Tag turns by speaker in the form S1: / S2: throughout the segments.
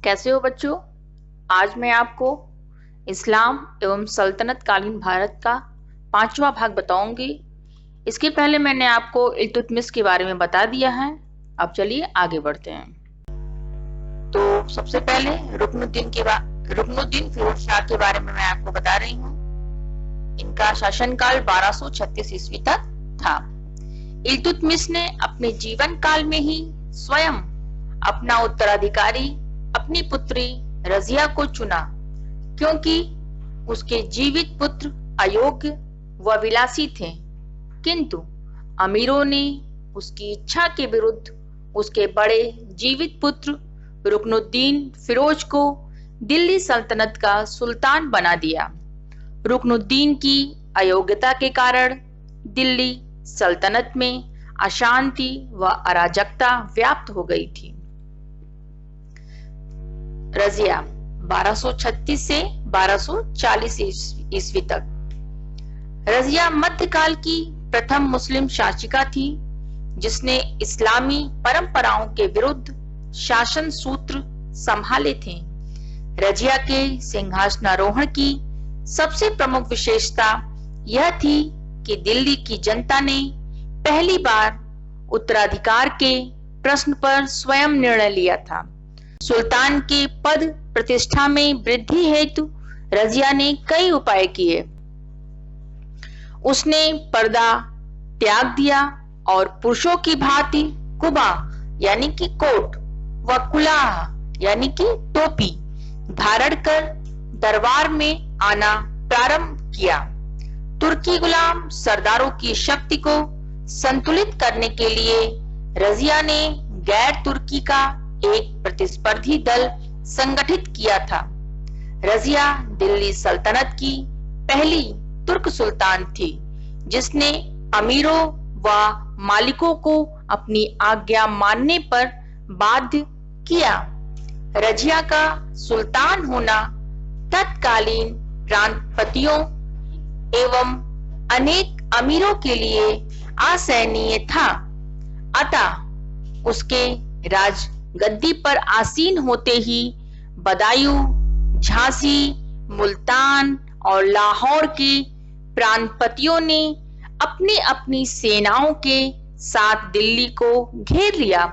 S1: कैसे हो बच्चों। आज मैं आपको इस्लाम एवं सल्तनत कालीन भारत का 5वां भाग बताऊंगी। इसके पहले मैंने आपको इल्तुतमिश के बारे में बता दिया है। अब चलिए आगे बढ़ते हैं। तो सबसे पहले रुकनुद्दीन फिरोज शाह के बारे में मैं आपको बता रही हूँ। इनका शासनकाल 1236 ईस्वी तक था। इल्तुतमिश ने अपने जीवन काल में ही स्वयं अपना उत्तराधिकारी अपनी पुत्री रजिया को चुना, क्योंकि उसके जीवित पुत्र अयोग्य व विलासी थे। किंतु अमीरों ने उसकी इच्छा के विरुद्ध उसके बड़े जीवित पुत्र रुकनुद्दीन फिरोज को दिल्ली सल्तनत का सुल्तान बना दिया। रुकनुद्दीन की अयोग्यता के कारण दिल्ली सल्तनत में अशांति व अराजकता व्याप्त हो गई थी। रजिया 1236 से 1240 ईस्वी तक। रजिया मध्यकाल की प्रथम मुस्लिम शासिका थी, जिसने इस्लामी परंपराओं के विरुद्ध शासन सूत्र संभाले थे। रजिया के सिंहासनारोहण की सबसे प्रमुख विशेषता यह थी कि दिल्ली की जनता ने पहली बार उत्तराधिकार के प्रश्न पर स्वयं निर्णय लिया था। सुल्तान के पद प्रतिष्ठा में वृद्धि हेतु रजिया ने कई उपाय किए। उसने पर्दा त्याग दिया और पुरुषों की भांति कुबा यानी कि कोट व कुलाह यानी कि टोपी धारण कर दरबार में आना प्रारंभ किया। तुर्की गुलाम सरदारों की शक्ति को संतुलित करने के लिए रजिया ने गैर तुर्की का एक प्रतिस्पर्धी दल संगठित किया था। रजिया दिल्ली सल्तनत की पहली तुर्क सुल्तान थी, जिसने अमीरों व मालिकों को अपनी आज्ञा मानने पर बाध्य किया। रजिया का सुल्तान होना तत्कालीन प्रांतपतियों एवं अनेक अमीरों के लिए असहनीय था। अतः उसके राजगद्दी पर आसीन होते ही बदायूं, झांसी, मुल्तान और लाहौर के प्रांतपतियों ने अपनी अपनी सेनाओं के साथ दिल्ली को घेर लिया।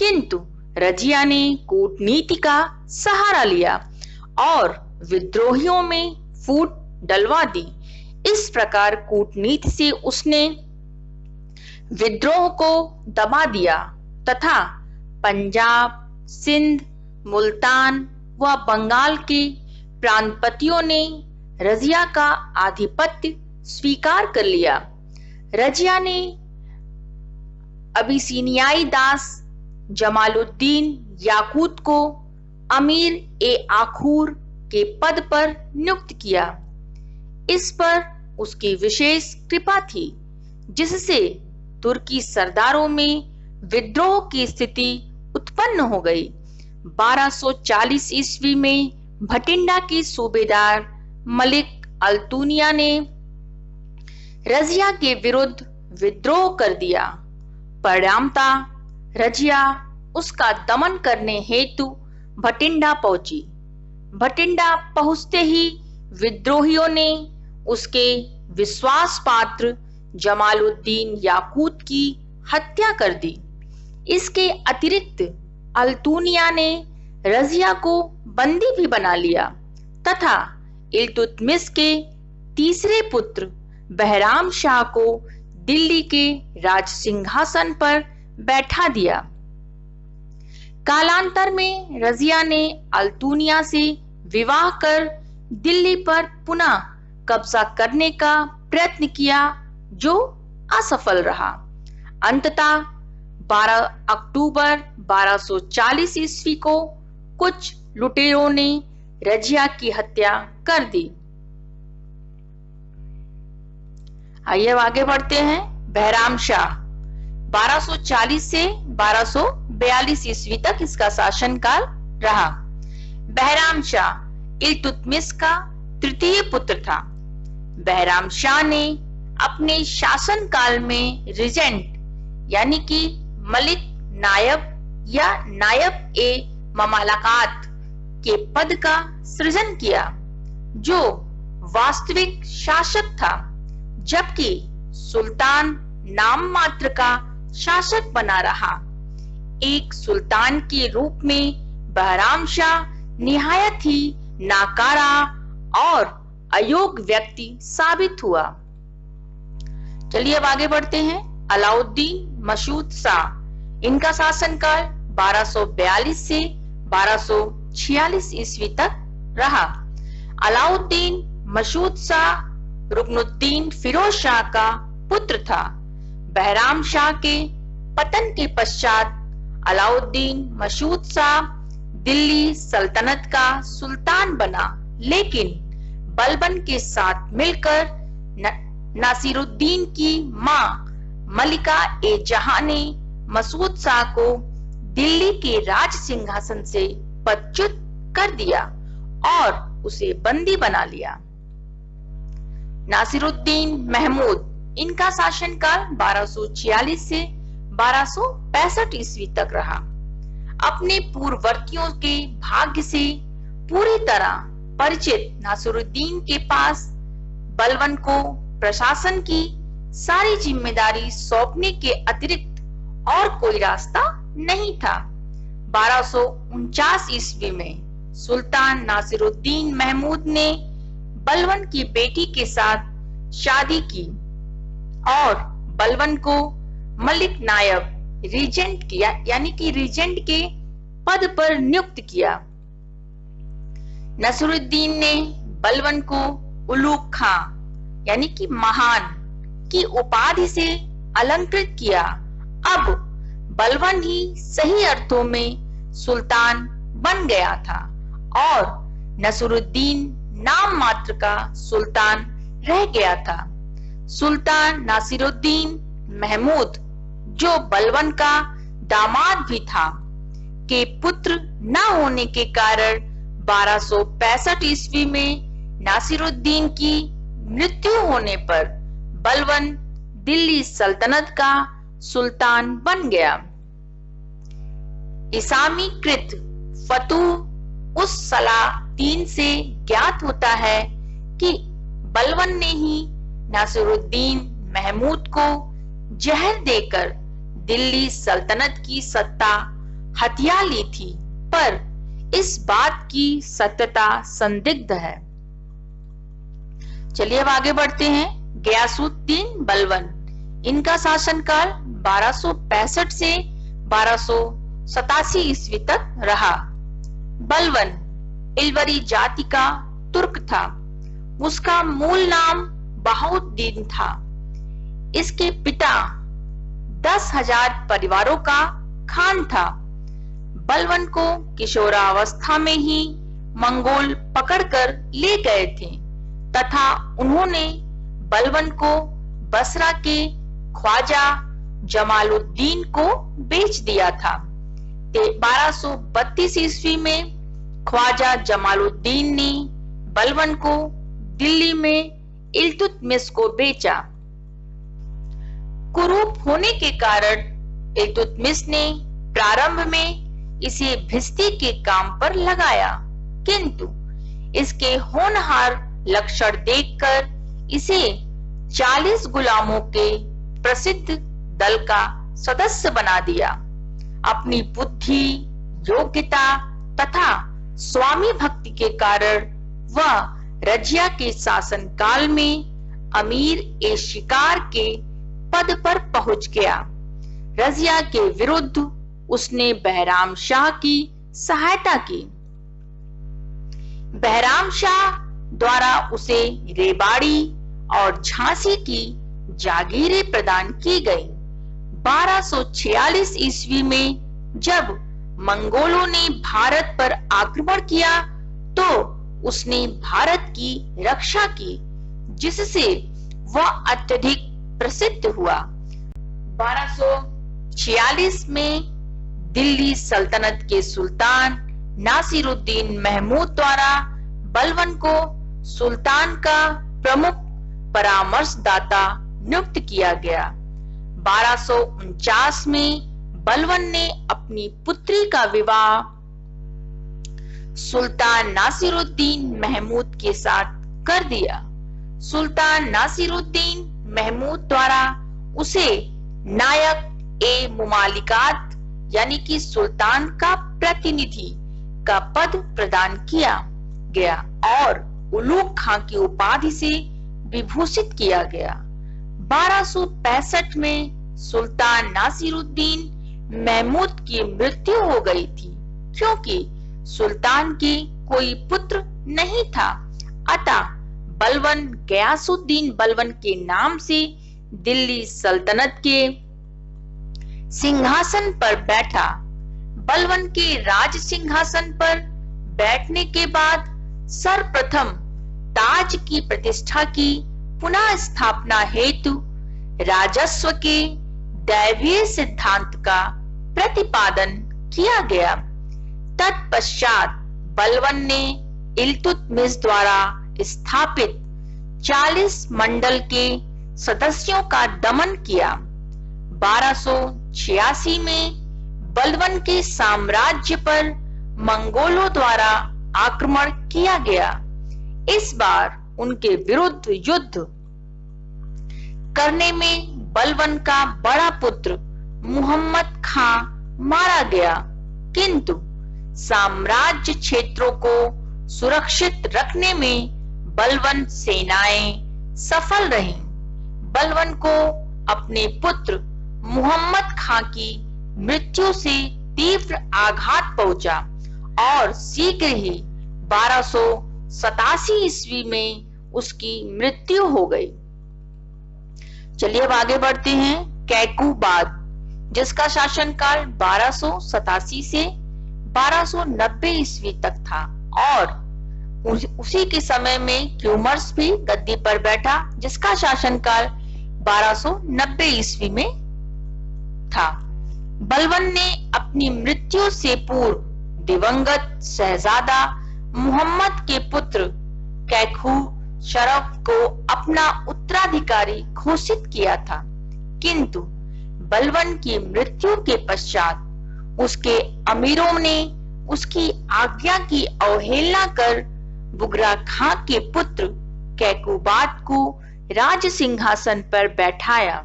S1: किंतु रजिया ने कूटनीति का सहारा लिया और विद्रोहियों में फूट डलवा दी। इस प्रकार कूटनीति से उसने विद्रोह को दबा दिया तथा पंजाब, सिंध, मुल्तान व बंगाल के प्रांतपतियों ने रजिया का आधिपत्य स्वीकार कर लिया। रजिया ने अबिसिनियाई दास जमालुद्दीन याकूत को अमीर ए आखूर के पद पर नियुक्त किया। इस पर उसकी विशेष कृपा थी, जिससे तुर्की सरदारों में विद्रोह की स्थिति उत्पन्न हो गई। 1240 ईस्वी में भटिंडा के सूबेदार मलिक अल्तुनिया ने रजिया के विरुद्ध विद्रोह कर दिया। परिणामतः रजिया उसका दमन करने हेतु भटिंडा पहुंची। भटिंडा पहुंचते ही विद्रोहियों ने उसके विश्वास पात्र जमालुद्दीन याकूत की हत्या कर दी। इसके अतिरिक्त अल्तुनिया ने रजिया को बंदी भी बना लिया तथा इल्तुतमिश के तीसरे पुत्र बहराम शाह को दिल्ली के राज सिंहासन पर बैठा दिया। कालांतर में रजिया ने अल्तुनिया से विवाह कर दिल्ली पर पुनः कब्जा करने का प्रयत्न किया, जो असफल रहा। अंततः 12 अक्टूबर 1240 ईस्वी को कुछ लुटेरों ने रजिया की हत्या कर दी। आइए अब आगे बढ़ते हैं। बहराम शाह 1240 से 1242 ईस्वी तक इसका शासनकाल रहा। बहराम शाह इल्तुतमिश का तृतीय पुत्र था। बहराम शाह ने अपने शासन काल में रिजेंट यानी कि मलिक नायब या नायब ए ममालकात के पद का सृजन किया, जो वास्तविक शासक था, जबकि सुल्तान नाम मात्र का शासक बना रहा। एक सुल्तान के रूप में बहराम शाह निहायत ही नाकारा और अयोग्य व्यक्ति साबित हुआ। चलिए अब आगे बढ़ते हैं। अलाउद्दीन मसूद शाह, इनका शासनकाल 1242 से 1246 ईस्वी तक रहा। अलाउद्दीन मसूद शाह रुकनुद्दीन फिरोज शाह का पुत्र था। बहराम शाह के पतन के पश्चात अलाउद्दीन मसूद शाह दिल्ली सल्तनत का सुल्तान बना, लेकिन बलबन के साथ मिलकर नासिरुद्दीन की मां मलिका ए जहां ने मसूद शाह को दिल्ली के राज सिंहासन से पदच्युत कर दिया और उसे बंदी बना लिया। नासिरुद्दीन महमूद, इनका शासनकाल 1246 से 1265 ईस्वी तक रहा। अपने पूर्ववर्तियों के भाग्य से पूरी तरह परिचित नासिरुद्दीन के पास बलबन को प्रशासन की सारी जिम्मेदारी सौंपने के अतिरिक्त और कोई रास्ता नहीं था। 1249 ईस्वी में सुल्तान नासिरुद्दीन महमूद ने बलबन की बेटी के साथ शादी की और बलबन को मलिक नायब रीजेंट किया, यानी कि रीजेंट के पद पर नियुक्त किया। नसरुद्दीन ने बलबन को उलूग खां, यानी कि महान की उपाधि से अलंकृत किया। अब बलबन ही सही अर्थों में सुल्तान बन गया था और नसरुद्दीन नाम मात्र का सुल्तान रह गया था। सुल्तान नासिरुद्दीन महमूद, जो बलबन का दामाद भी था, के पुत्र न होने के कारण 1265 ईस्वी में नासिरुद्दीन की मृत्यु होने पर बलबन दिल्ली सल्तनत का सुल्तान बन गया। इसामी कृत फतूह उस सलातीन से ज्ञात होता है कि बलबन ने ही नासिरुद्दीन महमूद को जहर देकर दिल्ली सल्तनत की सत्ता हथिया ली थी, पर इस बात की सत्यता संदिग्ध है। चलिए अब आगे बढ़ते हैं। गयासुद्दीन बलबन, इनका शासनकाल 1265 से 1287 ईस्वी तक रहा। बलबन इलवरी जाति का तुर्क था। उसका मूल नाम बहाउद्दीन था। इसके पिता 10,000 परिवारों का खान था। बलबन को किशोरावस्था में ही मंगोल पकड़कर ले गए थे तथा उन्होंने बलबन को बसरा के ख्वाजा जमालुद्दीन को बेच दिया था। 1232 ईस्वी में ख्वाजा जमालुद्दीन ने बलबन को दिल्ली में इल्तुतमिश को बेचा। कुरूप होने के कारण इल्तुतमिश ने प्रारंभ में इसे भिस्ती के काम पर लगाया, किंतु इसके होनहार लक्षण देखकर इसे 40 गुलामों के प्रसिद्ध दल का सदस्य बना दिया। अपनी बुद्धि, योग्यता तथा स्वामी भक्ति के कारण वह रजिया के शासन काल में अमीर ए शिकार के पद पर पहुंच गया। रजिया के विरुद्ध उसने बहराम शाह की सहायता की। बहराम शाह द्वारा उसे रेवाड़ी और झांसी की जागीरें प्रदान की गई। 1246 ईस्वी में जब मंगोलों ने भारत पर आक्रमण किया तो उसने भारत की रक्षा की, जिससे वह अत्यधिक प्रसिद्ध हुआ। 1246 में दिल्ली सल्तनत के सुल्तान नासिरुद्दीन महमूद द्वारा बलबन को सुल्तान का प्रमुख परामर्शदाता नियुक्त किया गया। 1249 में बलबन ने अपनी पुत्री का विवाह सुल्तान नासिरुद्दीन महमूद के साथ कर दिया। सुल्तान नासिरुद्दीन महमूद द्वारा उसे नायक ए मुमालिकात यानी कि सुल्तान का प्रतिनिधि का पद प्रदान किया गया और उलूग खां की उपाधि से विभूषित किया गया। 1265 में सुल्तान नासिरुद्दीन महमूद की मृत्यु हो गई थी क्योंकि सुल्तान के कोई पुत्र नहीं था। अतः बलवन गयासुद्दीन बलवन के नाम से दिल्ली सल्तनत के सिंहासन पर बैठा। बलवन के राज सिंहासन पर बैठने के बाद सर्वप्रथम ताज की प्रतिष्ठा की पुनः स्थापना हेतु राजस्व के दैवीय सिद्धांत का प्रतिपादन किया गया। तत्पश्चात बलवन ने इल्तुतमिश द्वारा स्थापित 40 मंडल के सदस्यों का दमन किया। 1286 में बलवन के साम्राज्य पर मंगोलों द्वारा आक्रमण किया गया। इस बार उनके विरुद्ध युद्ध करने में बलवन का बड़ा पुत्र मुहम्मद खां मारा गया, किंतु साम्राज्य क्षेत्रों को सुरक्षित रखने में बलवन सेनाएं सफल रहीं। बलवन को अपने पुत्र मुहम्मद खां की मृत्यु से तीव्र आघात पहुंचा और शीघ्र ही 1287 ईस्वी में उसकी मृत्यु हो गई। चलिए अब आगे बढ़ते हैं। कैकूबाद, जिसका शासनकाल 1287 से 1290 ईस्वी तक था और उसी के समय में क्यूमर्स भी गद्दी पर बैठा, जिसका शासनकाल 1290 ईस्वी में था। बलवन ने अपनी मृत्यु से पूर्व दिवंगत शहजादा मुहम्मद के पुत्र कैखू शरफ को अपना उत्तराधिकारी घोषित किया था, किंतु बलवन की मृत्यु के पश्चात उसके अमीरों ने उसकी आज्ञा की अवहेलना कर बुगरा खां के पुत्र कैकूबाद को राज सिंहासन पर बैठाया,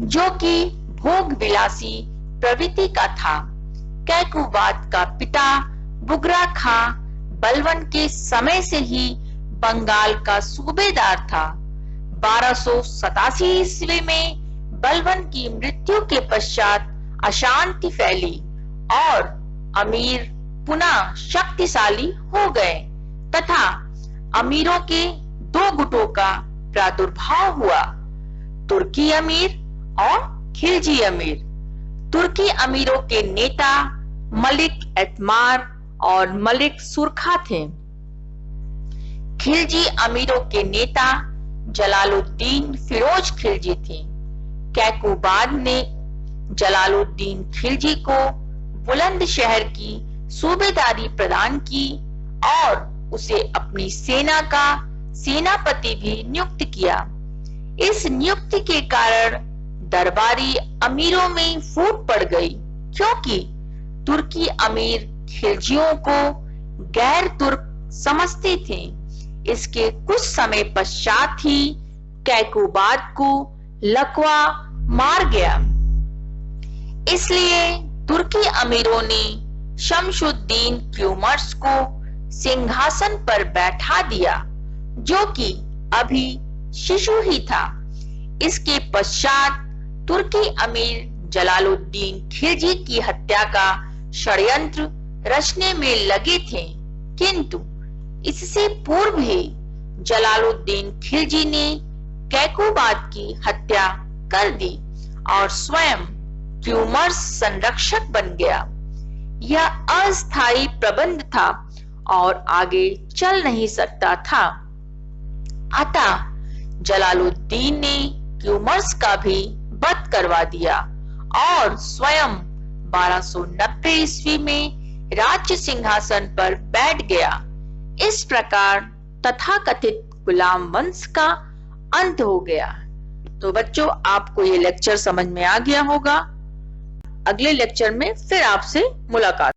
S1: जो कि भोग विलासी प्रवृत्ति का था। कैकूबाद का पिता बुगरा खां बलवन के समय से ही बंगाल का सूबेदार था। 1287 ईस्वी में बलवन की मृत्यु के पश्चात अशांति फैली और अमीर पुनः शक्तिशाली हो गए तथा अमीरों के दो गुटों का प्रादुर्भाव हुआ, तुर्की अमीर और खिलजी अमीर। तुर्की अमीरों के नेता मलिक एतमार और मलिक सुरखा थे। खिलजी अमीरों के नेता जलालुद्दीन फिरोज खिलजी थे। कैकूबाद ने जलालुद्दीन खिलजी को बुलंदशहर की सूबेदारी प्रदान की और उसे अपनी सेना का सेनापति भी नियुक्त किया। इस नियुक्ति के कारण दरबारी अमीरों में फूट पड़ गई, क्योंकि तुर्की अमीर खिलजियों को गैर तुर्क समझते थे। इसके कुछ समय पश्चात ही कैकूबाद को लकवा मार गया। इसलिए तुर्की अमीरों ने शमशुद्दीन क्यूमर्स को सिंहासन पर बैठा दिया, जो कि अभी शिशु ही था। इसके पश्चात तुर्की अमीर जलालुद्दीन खिलजी की हत्या का षड्यंत्र रचने में लगे थे, किंतु इससे पूर्व ही जलालुद्दीन खिलजी ने कैकूबाद की हत्या कर दी और स्वयं क्यूमर्स संरक्षक बन गया। यह अस्थायी प्रबंध था और आगे चल नहीं सकता था। अतः जलालुद्दीन ने क्यूमर्स का भी वध करवा दिया और स्वयं 1290 ईस्वी में राज्य सिंहासन पर बैठ गया। इस प्रकार तथाकथित गुलाम वंश का अंत हो गया। तो बच्चों, आपको ये लेक्चर समझ में आ गया होगा। अगले लेक्चर में फिर आपसे मुलाकात।